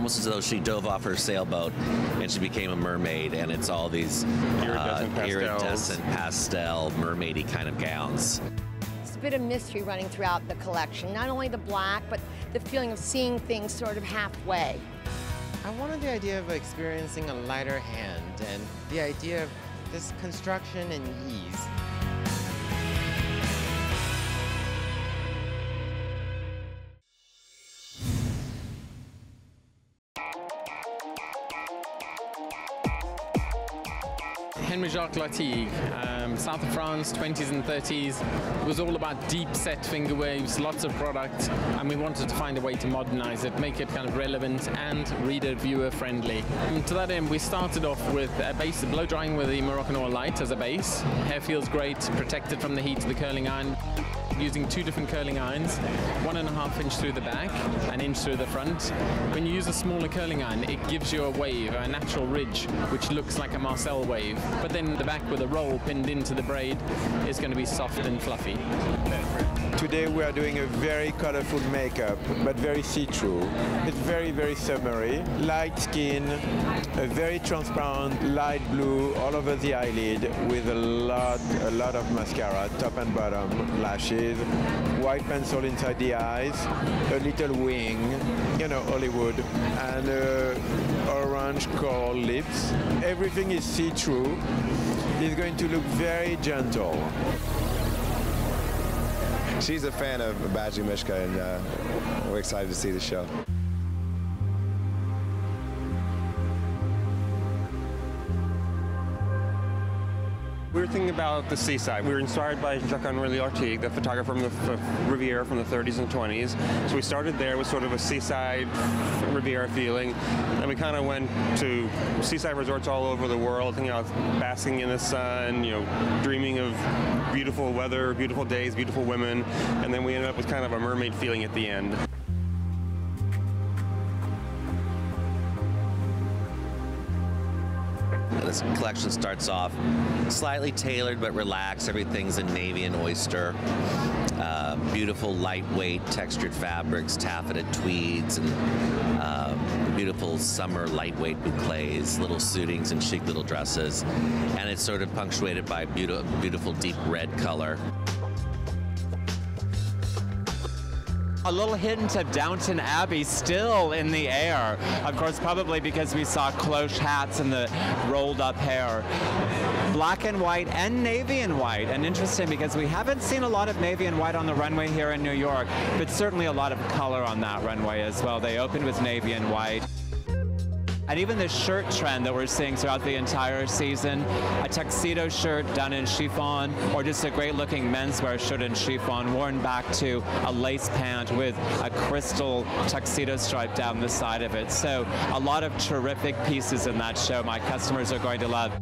almost as though she dove off her sailboat and she became a mermaid, and it's all these iridescent pastel, mermaidy kind of gowns. There's a bit of mystery running throughout the collection, not only the black, but the feeling of seeing things sort of halfway. I wanted the idea of experiencing a lighter hand and the idea of this construction and ease. Henri Jacques Lartigue, south of France, 20s and 30s. It was all about deep set finger waves, lots of product, and we wanted to find a way to modernize it, make it kind of relevant and reader, viewer friendly. And to that end, we started off with a base, blow drying with the Moroccan oil light as a base. Hair feels great, protected from the heat of the curling iron. Using 2 different curling irons, 1.5 inch through the back, 1 inch through the front. When you use a smaller curling iron, it gives you a wave, a natural ridge, which looks like a Marcel wave. But then the back with a roll pinned into the braid is going to be soft and fluffy. Today we are doing a very colorful makeup, but very see-through. It's very, very summery. Light skin, a very transparent light blue all over the eyelid with a lot of mascara, top and bottom, lashes, white pencil inside the eyes, a little wing, you know, Hollywood, and orange coral lips. Everything is see-through. It's going to look very gentle. She's a fan of Badgley Mischka, and we're excited to see the show. We were thinking about the seaside. We were inspired by Jacques Henri Lartigue, the photographer from the Riviera from the 30s and 20s. So we started there with sort of a seaside Riviera feeling. And we kind of went to seaside resorts all over the world, you know, basking in the sun, you know, dreaming of beautiful weather, beautiful days, beautiful women. And then we ended up with kind of a mermaid feeling at the end. This collection starts off slightly tailored but relaxed. Everything's in navy and oyster. Beautiful lightweight textured fabrics, taffeta tweeds, and beautiful summer lightweight bouclés, little suitings and chic little dresses. And it's sort of punctuated by beautiful deep red color. A little hint of Downton Abbey still in the air. Of course, probably because we saw cloche hats and the rolled up hair. Black and white and navy and white. And interesting because we haven't seen a lot of navy and white on the runway here in New York, but certainly a lot of color on that runway as well. They opened with navy and white. And even the shirt trend that we're seeing throughout the entire season, a tuxedo shirt done in chiffon, or just a great looking menswear shirt in chiffon worn back to a lace pant with a crystal tuxedo stripe down the side of it. So a lot of terrific pieces in that show my customers are going to love.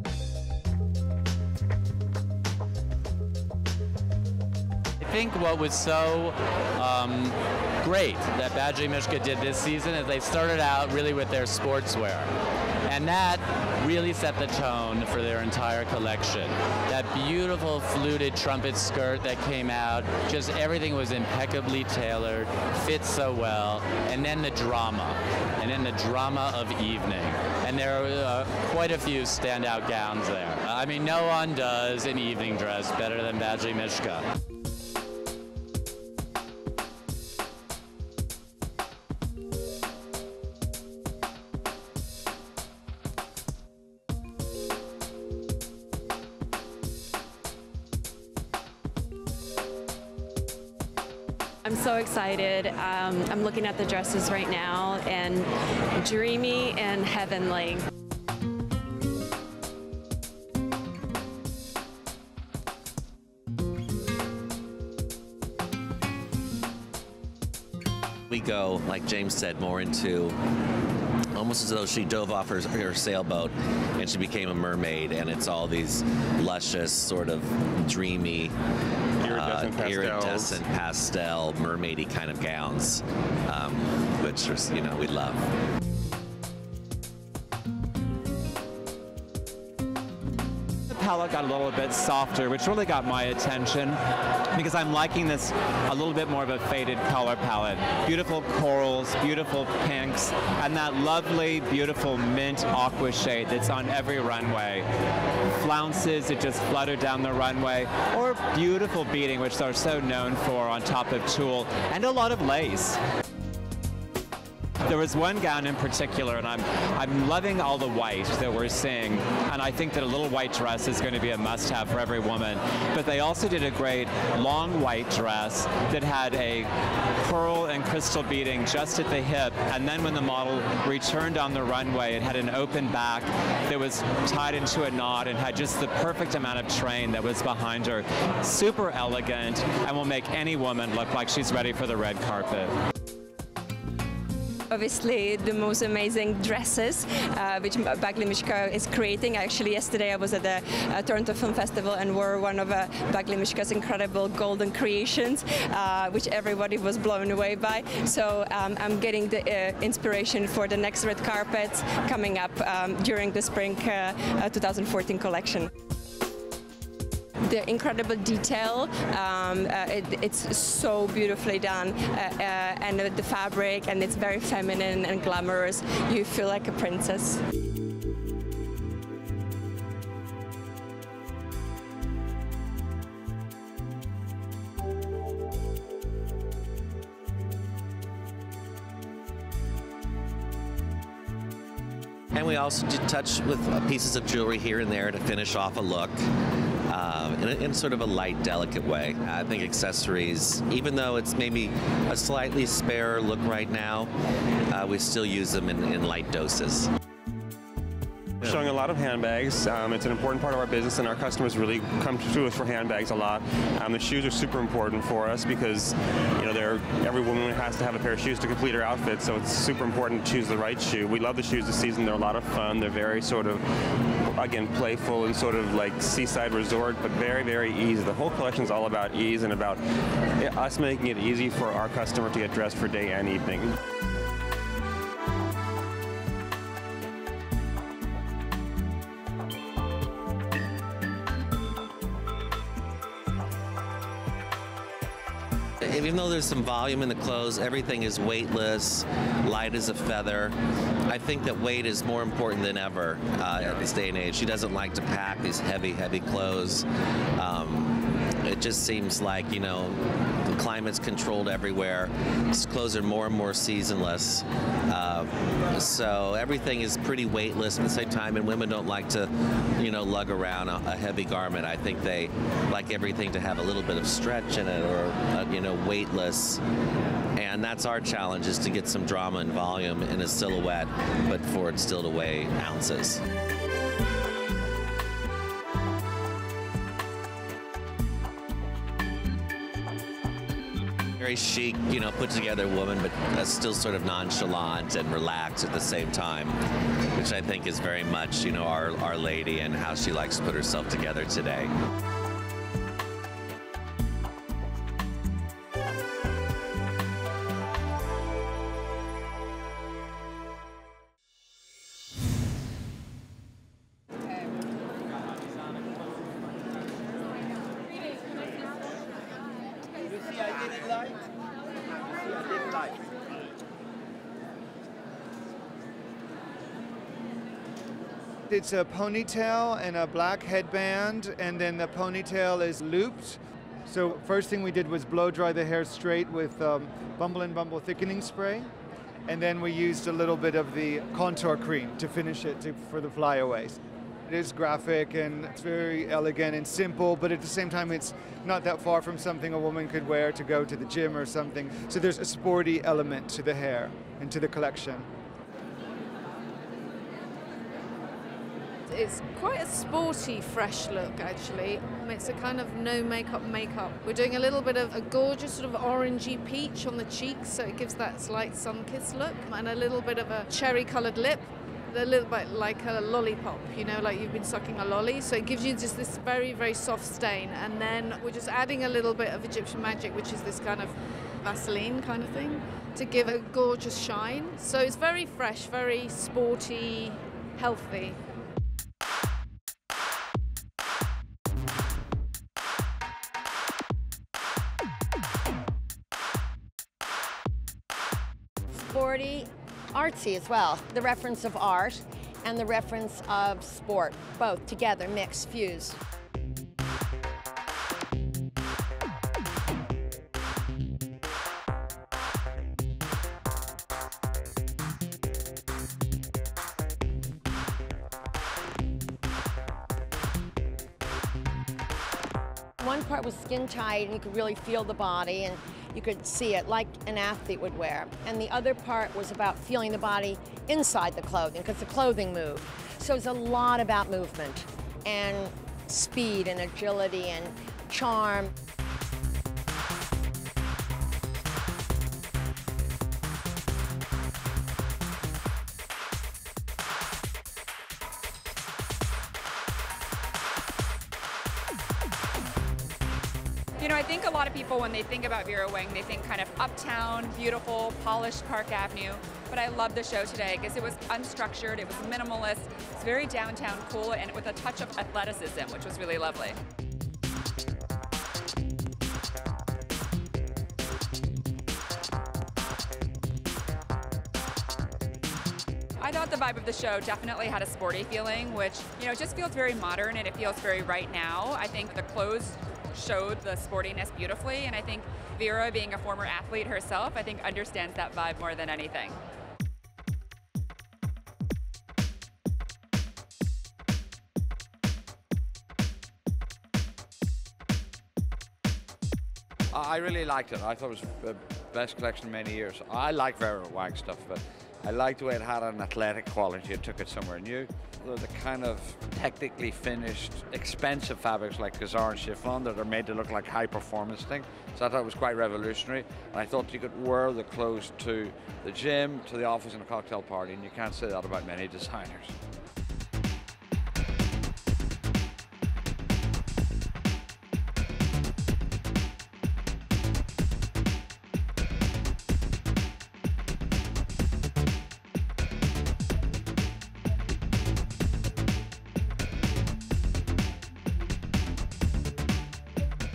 I think what was so great that Badgley Mischka did this season is they started out really with their sportswear. And that really set the tone for their entire collection. That beautiful fluted trumpet skirt that came out, just everything was impeccably tailored, fit so well, and then the drama of evening. And there are quite a few standout gowns there. I mean, no one does an evening dress better than Badgley Mischka. I'm so excited. I'm looking at the dresses right now, and dreamy and heavenly. We go, like James said, more into almost as though she dove off her sailboat and she became a mermaid, and it's all these luscious, sort of dreamy, iridescent pastel, mermaidy kind of gowns, which are, you know, we love. palette got a little bit softer, which really got my attention because I'm liking this a little bit more of a faded color palette. Beautiful corals, beautiful pinks, and that lovely, beautiful mint aqua shade that's on every runway. Flounces that just flutter down the runway, or beautiful beading, which they're so known for, on top of tulle, and a lot of lace. There was one gown in particular, and I'm loving all the white that we're seeing, and I think that a little white dress is going to be a must-have for every woman. But they also did a great long white dress that had a pearl and crystal beading just at the hip, and then when the model returned on the runway, it had an open back that was tied into a knot and had just the perfect amount of train that was behind her. Super elegant, and will make any woman look like she's ready for the red carpet. Obviously, the most amazing dresses which Badgley Mischka is creating. Actually, yesterday I was at the Toronto Film Festival and wore one of Badgley Mischka's incredible golden creations, which everybody was blown away by. So I'm getting the inspiration for the next red carpets coming up during the spring 2014 collection. The incredible detail, it's so beautifully done, and the fabric, and it's very feminine and glamorous. You feel like a princess. And we also did touch with pieces of jewelry here and there to finish off a look. In sort of a light, delicate way. I think accessories, even though it's maybe a slightly spare look right now, we still use them in light doses. We're showing a lot of handbags. It's an important part of our business, and our customers really come to us for handbags a lot. The shoes are super important for us because, you know, every woman has to have a pair of shoes to complete her outfit, so it's super important to choose the right shoe. We love the shoes this season. They're a lot of fun. They're very sort of, again, playful and sort of like seaside resort, but very, very easy. The whole collection is all about ease and about us making it easy for our customer to get dressed for day and evening. Even though there's some volume in the clothes, everything is weightless, light as a feather. I think that weight is more important than ever at this day and age. She doesn't like to pack these heavy, heavy clothes. It just seems like, you know, the climate's controlled everywhere. These clothes are more and more seasonless. So everything is pretty weightless at the same time, and women don't like to, you know, lug around a heavy garment. I think they like everything to have a little bit of stretch in it, or, you know, weightless. And that's our challenge, is to get some drama and volume in a silhouette, but for it still to weigh ounces. Very chic, you know, put together woman, but still sort of nonchalant and relaxed at the same time, which I think is very much, you know, our lady and how she likes to put herself together today. It's a ponytail and a black headband, and then the ponytail is looped. So first thing we did was blow dry the hair straight with Bumble and Bumble thickening spray, and then we used a little bit of the contour cream to finish it for the flyaways. It is graphic and it's very elegant and simple, but at the same time it's not that far from something a woman could wear to go to the gym or something. So there's a sporty element to the hair and to the collection. It's quite a sporty, fresh look, actually. It's a kind of no makeup. We're doing a little bit of a gorgeous sort of orangey peach on the cheeks, so it gives that slight sun-kissed look, and a little bit of a cherry-coloured lip, a little bit like a lollipop, you know, like you've been sucking a lolly. So it gives you just this very, very soft stain, and then we're just adding a little bit of Egyptian magic, which is this kind of Vaseline kind of thing, to give a gorgeous shine. So it's very fresh, very sporty, healthy. sporty, artsy as well. The reference of art and the reference of sport, both together, mixed, fused. One part was skin tight and you could really feel the body and you could see it like an athlete would wear. And the other part was about feeling the body inside the clothing because the clothing moved. So it's a lot about movement and speed and agility and charm. You know, I think a lot of people, when they think about Vera Wang, they think kind of uptown, beautiful, polished Park Avenue. But I love the show today because it was unstructured, it was minimalist, it's very downtown cool, and with a touch of athleticism, which was really lovely. I thought the vibe of the show definitely had a sporty feeling, which, you know, just feels very modern and it feels very right now. I think the clothes showed the sportiness beautifully, and I think Vera, being a former athlete herself, I think understands that vibe more than anything. I really liked it. I thought it was the best collection in many years. I like Vera Wang stuff, but I liked the way it had an athletic quality. It took it somewhere new. The kind of technically finished, expensive fabrics like gazar and chiffon that are made to look like high-performance things. So I thought it was quite revolutionary. And I thought you could wear the clothes to the gym, to the office, and a cocktail party, and you can't say that about many designers.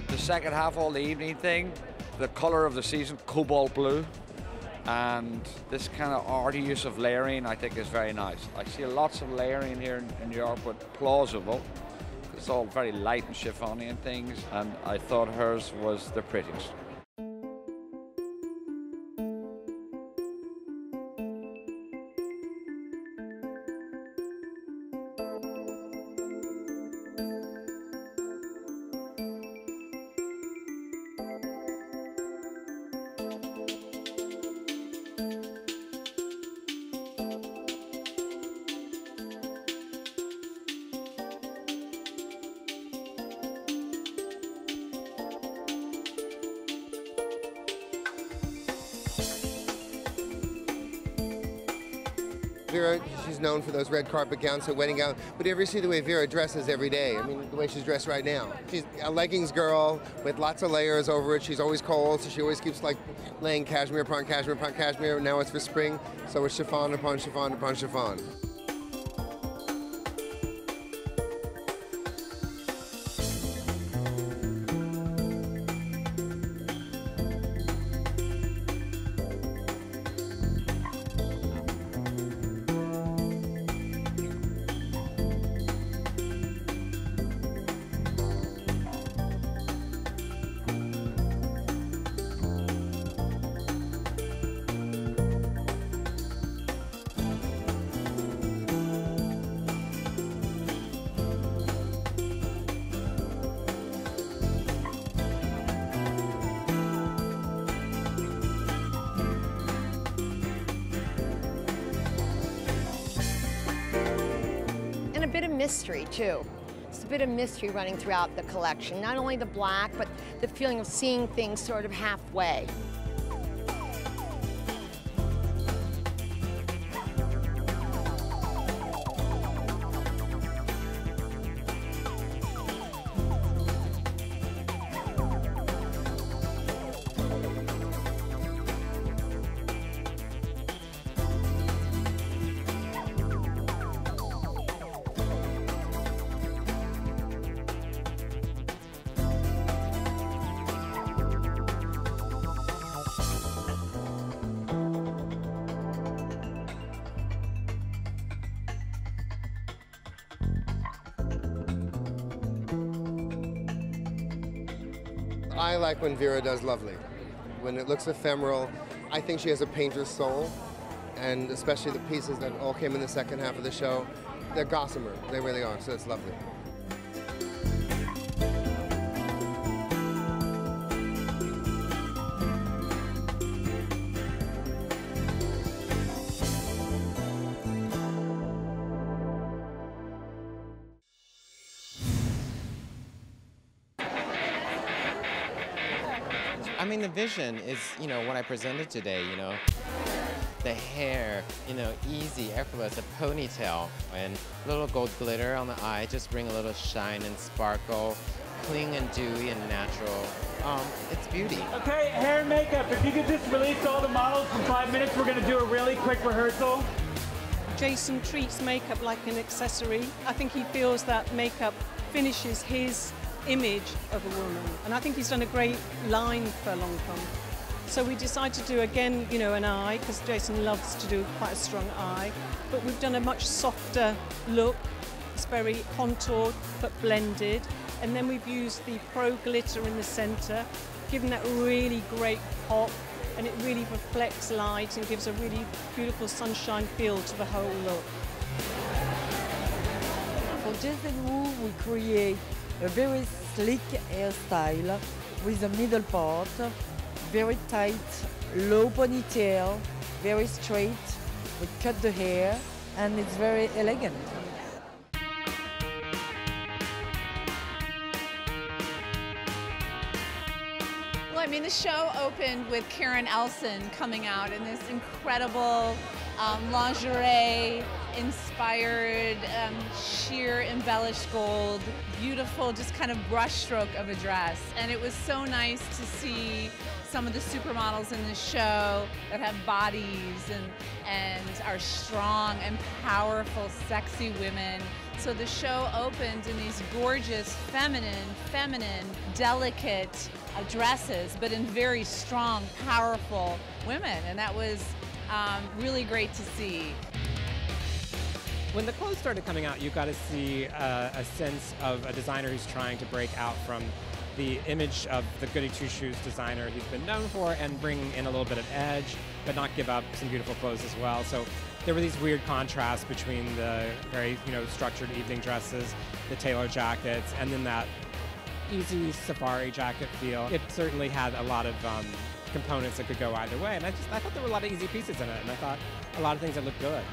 The second half, all the evening thing, the color of the season, cobalt blue, and this kind of arty use of layering, I think is very nice. I see lots of layering here in New York, but plausible. It's all very light and chiffony and things, and I thought hers was the prettiest. Vera, she's known for those red carpet gowns, so wedding gown. But do you ever see the way Vera dresses every day? I mean, the way she's dressed right now. She's a leggings girl with lots of layers over it. She's always cold, so she always keeps like laying cashmere upon cashmere upon cashmere. Now it's for spring, so it's chiffon upon chiffon upon chiffon. A bit of mystery too. It's a bit of mystery running throughout the collection. Not only the black, but the feeling of seeing things sort of halfway. I like when Vera does lovely, when it looks ephemeral. I think she has a painter's soul, and especially the pieces that all came in the second half of the show, they're gossamer, they really are, so it's lovely. I mean, the vision is, what I presented today, the hair, easy, effortless, a ponytail, and little gold glitter on the eye, just bring a little shine and sparkle, clean and dewy and natural. It's beauty. Okay, hair and makeup. If you could just release all the models for 5 minutes, we're going to do a really quick rehearsal. Jason treats makeup like an accessory. I think he feels that makeup finishes his image of a woman, and I think he's done a great line for Lancome. So we decided to do again, an eye, because Jason loves to do quite a strong eye, but we've done a much softer look. It's very contoured but blended, and then we've used the Pro glitter in the center, giving that really great pop, and it really reflects light and gives a really beautiful sunshine feel to the whole look. For Jason Wu, we create a very sleek hairstyle with a middle part, very tight, low ponytail, very straight. We cut the hair and it's very elegant. Well, I mean, the show opened with Karen Elson coming out in this incredible lingerie-inspired, sheer embellished gold, beautiful, just kind of brushstroke of a dress. And it was so nice to see some of the supermodels in the show that have bodies and are strong and powerful, sexy women. So the show opened in these gorgeous, feminine, delicate dresses, but in very strong, powerful women. And that was really great to see. When the clothes started coming out, you got to see a sense of a designer who's trying to break out from the image of the goody two-shoes designer he's been known for and bring in a little bit of edge, but not give up some beautiful clothes as well. So there were these weird contrasts between the very, structured evening dresses, the tailor jackets, and then that easy safari jacket feel. It certainly had a lot of components that could go either way, and I thought there were a lot of easy pieces in it, and I thought a lot of things that looked good.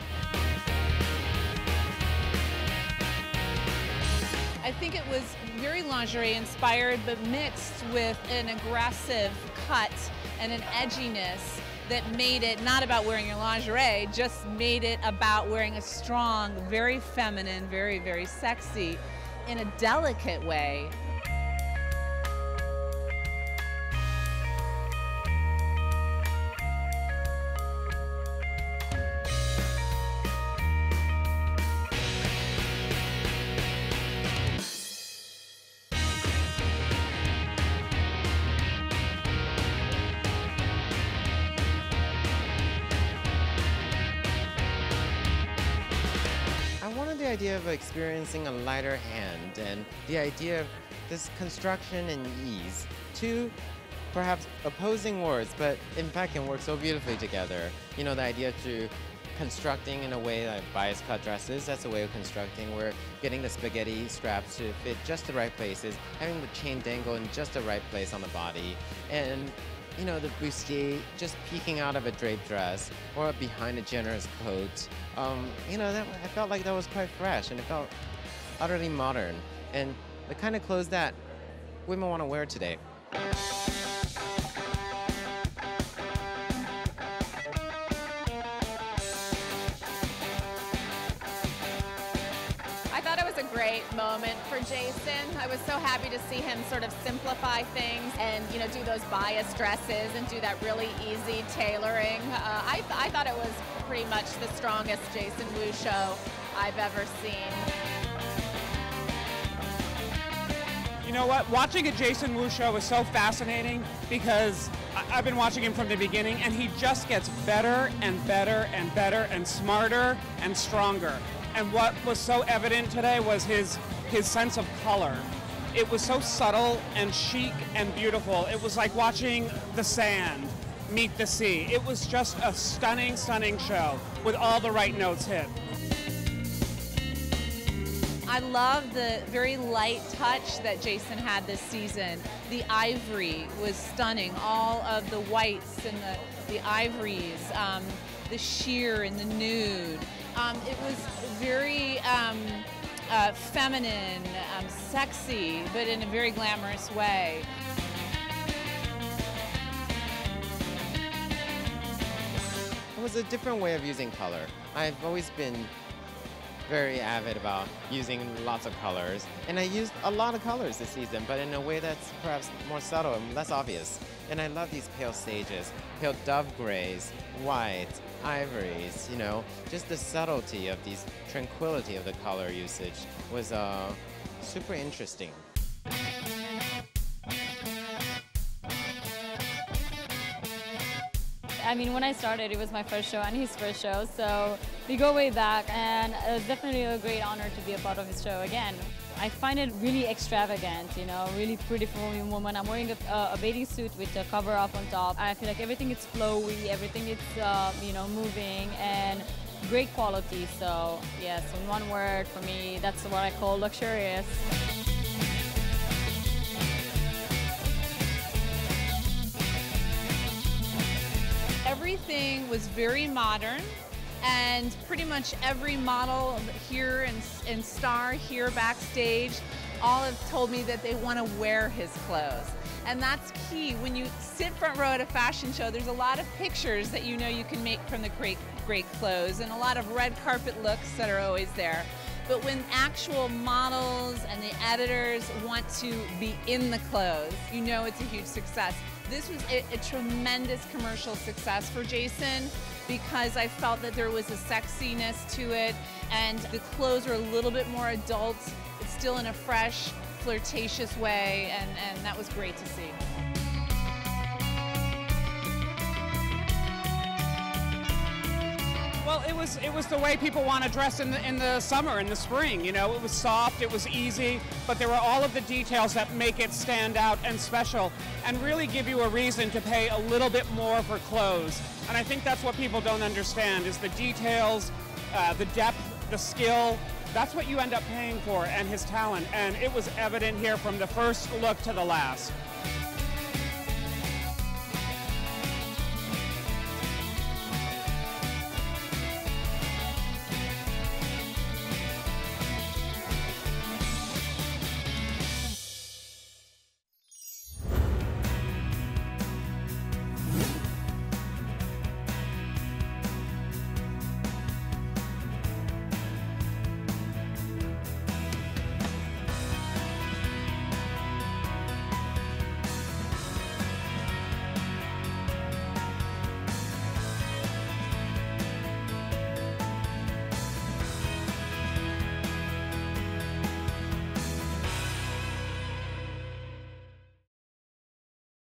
I think it was very lingerie inspired, but mixed with an aggressive cut and an edginess that made it not about wearing your lingerie, just made it about wearing a strong, very feminine, very, very sexy, in a delicate way. The idea of experiencing a lighter hand and the idea of this construction and ease. Two perhaps opposing words, but in fact can work so beautifully together. The idea to constructing in a way like bias cut dresses, that's a way of constructing. We're getting the spaghetti straps to fit just the right places, having the chain dangle in just the right place on the body, and the bustier just peeking out of a draped dress or behind a generous coat. I felt like that was quite fresh and it felt utterly modern and the kind of clothes that women want to wear today. Great moment for Jason. I was so happy to see him sort of simplify things and do those bias dresses and do that really easy tailoring. I thought it was pretty much the strongest Jason Wu show I've ever seen. You know what? Watching a Jason Wu show is so fascinating because I've been watching him from the beginning and he just gets better and better and better and smarter and stronger. And what was so evident today was his sense of color. It was so subtle and chic and beautiful. It was like watching the sand meet the sea. It was just a stunning, stunning show with all the right notes hit. I love the very light touch that Jason had this season. The ivory was stunning. All of the whites and the ivories, the sheer and the nude. It was very feminine, sexy, but in a very glamorous way. It was a different way of using color. I've always been very avid about using lots of colors, and I used a lot of colors this season, but in a way that's perhaps more subtle and less obvious. And I love these pale sages, pale dove grays, whites, ivories, you know, just the subtlety of these tranquility of the color usage was super interesting. I mean, when I started, it was my first show and his first show, so we go way back, and it was definitely a great honor to be a part of his show again. I find it really extravagant, you know, really pretty for a woman. I'm wearing a bathing suit with a cover up on top. I feel like everything is flowy, everything is, you know, moving, and great quality. So yes, in one word, for me, that's what I call luxurious. Everything was very modern, and pretty much every model here and star here backstage all have told me that they want to wear his clothes. And that's key. When you sit front row at a fashion show, there's a lot of pictures that you know you can make from the great clothes, and a lot of red carpet looks that are always there. But when actual models and the editors want to be in the clothes, you know it's a huge success. This was a tremendous commercial success for Jason, because I felt that there was a sexiness to it, and the clothes are a little bit more adult. It's still in a fresh, flirtatious way, and that was great to see. Well, it was the way people want to dress in the summer, in the spring. You know, it was soft, it was easy, but there were all of the details that make it stand out and special, and really give you a reason to pay a little bit more for clothes. And I think that's what people don't understand, is the details, the depth, the skill. That's what you end up paying for, and his talent. And it was evident here from the first look to the last.